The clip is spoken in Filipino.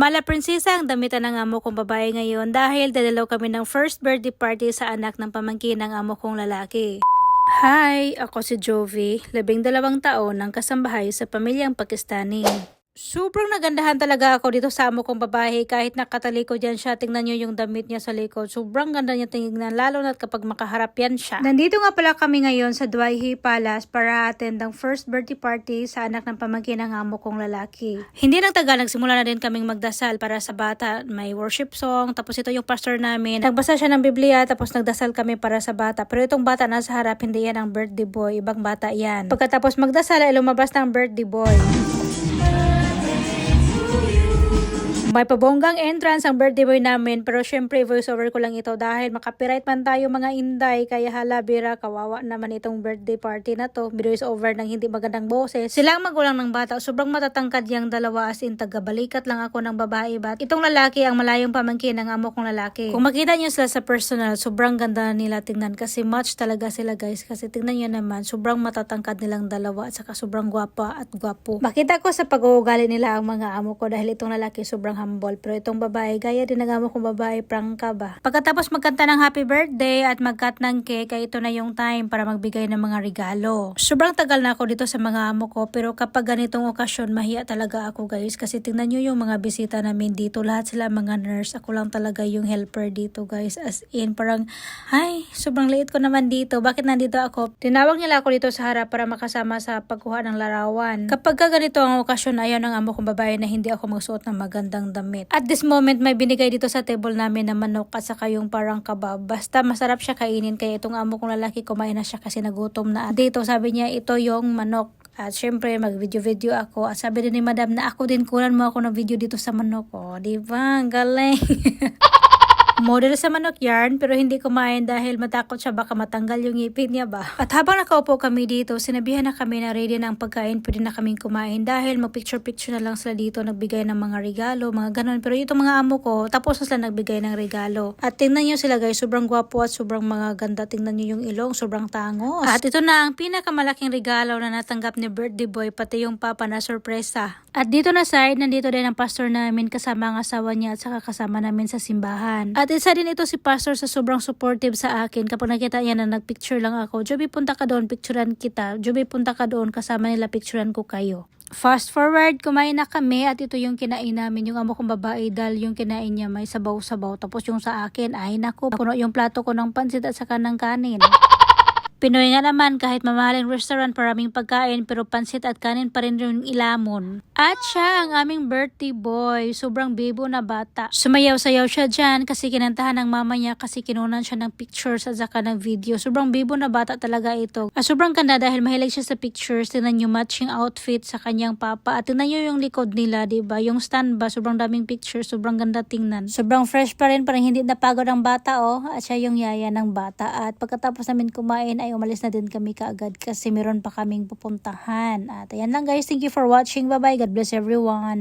Mala prinsesa ang damitan ng amo kong babae ngayon dahil dadalaw kami ng first birthday party sa anak ng pamangkin ng amo kong lalaki. Hi! Ako si Jovi, 12 taon ng kasambahay sa pamilyang Pakistani. Sobrang nagandahan talaga ako dito sa amo kong babae kahit nakatalikod yan siya. Tingnan nyo yung damit niya sa likod. Sobrang ganda niya tingnan lalo na kapag makaharap yan siya. Nandito nga pala kami ngayon sa Dwight Palace para attend ang first birthday party sa anak ng pamangkin ng amo kong lalaki. Hindi nang tagal, nagsimula na din kaming magdasal para sa bata. May worship song, tapos ito yung pastor namin. Nagbasa siya ng Biblia, tapos nagdasal kami para sa bata. Pero itong bata nasa harap, hindi yan ang birthday boy. Ibang bata yan. Pagkatapos magdasal ay lumabas ng birthday boy. May pabonggang entrance ang birthday boy namin pero syempre voiceover ko lang ito dahil makapiright man tayo mga inday kaya hala bira kawawa naman itong birthday party na to. Voiceover ng hindi magandang boses. Sila ang magulang ng bata, sobrang matatangkad yang dalawa as in tagabalikat lang ako ng babae bat. Itong lalaki ang malayong pamangkin ng amo kong lalaki. Kung makita nyo sila sa personal, sobrang ganda nila tingnan kasi match talaga sila guys kasi tingnan nyo naman sobrang matatangkad nilang dalawa at saka sobrang gwapa at gwapo. Makita ko sa pag-uugali nila ang mga amo ko dahil itong lalaki sobrang humble pero itong babae gaya din ng amo kong babae prangka ba. Pagkatapos magkanta ng happy birthday at magkat ng cake ay ito na yung time para magbigay ng mga regalo. Sobrang tagal na ako dito sa mga amo ko pero kapag ganitong okasyon mahiya talaga ako guys kasi tingnan nyo yung mga bisita namin dito lahat sila mga nurse, ako lang talaga yung helper dito guys as in parang ay sobrang liit ko naman dito, bakit nandito ako? Tinawag nila ako dito sa harap para makasama sa pagkuha ng larawan. Kapag ganito ang okasyon ayaw ng amo kong babae na hindi ako magsuot ng magandang damit. At this moment, may binigay dito sa table namin na manok at saka yung parang kabab. Basta masarap siya kainin kaya itong amo kong lalaki kumain na siya kasi nagutom na. At dito sabi niya ito yung manok. At syempre mag-video ako. At sabi din ni madam na ako din kunan mo ako ng video dito sa manok. O, diba? Ang galing. Model sa manok yarn pero hindi kumain dahil matakot siya baka matanggal yung ngipin niya ba. At habang nakaupo kami dito, sinabihan na kami na ready na ang pagkain, pwede na kaming kumain dahil mag-picture-picture na lang sila dito, nagbigay ng mga regalo, mga ganon. Pero itong mga amo ko, tapos na sila nagbigay ng regalo. At tingnan nyo sila guys, sobrang gwapo at sobrang mga ganda. Tingnan nyo yung ilong, sobrang tangos. At ito na ang pinakamalaking regalo na natanggap ni birthday boy, pati yung papa na sorpresa. At dito na side, nandito din ang pastor namin kasama ang asawa niya at saka kasama namin sa simbahan. At isa din ito si pastor sa sobrang supportive sa akin. Kapag nakita niya na nagpicture lang ako, Joby punta ka doon, picturean kita. Joby punta ka doon, kasama nila picturean ko kayo. Fast forward, kumain na kami at ito yung kinain namin. Yung amo kong babae dahil yung kinain niya may sabaw-sabaw. Tapos yung sa akin, ay naku, puno yung plato ko ng pansit at saka ng kanin. Pinoy nga naman kahit mamahaling restaurant maraming pagkain pero pansit at kanin pa rin yung ilamon. At siya ang aming birthday boy, sobrang bibo na bata. Sumayaw-sayaw siya dyan kasi kinantahan ng mama niya kasi kinunan siya ng pictures at saka ng video. Sobrang bibo na bata talaga ito. At sobrang ganda dahil mahilig siya sa pictures. Tingnan nyo matching outfit sa kanyang papa. At tingnan nyo yung likod nila, diba? Yung stand ba, sobrang daming pictures, sobrang ganda tingnan. Sobrang fresh pa rin, parang hindi napagod ang bata oh. At siya yung yaya ng bata. At pagkatapos namin kumain ay umalis na din kami kaagad kasi meron pa kaming pupuntahan. At ayan lang guys, thank you for watching. Bye bye, God bless everyone.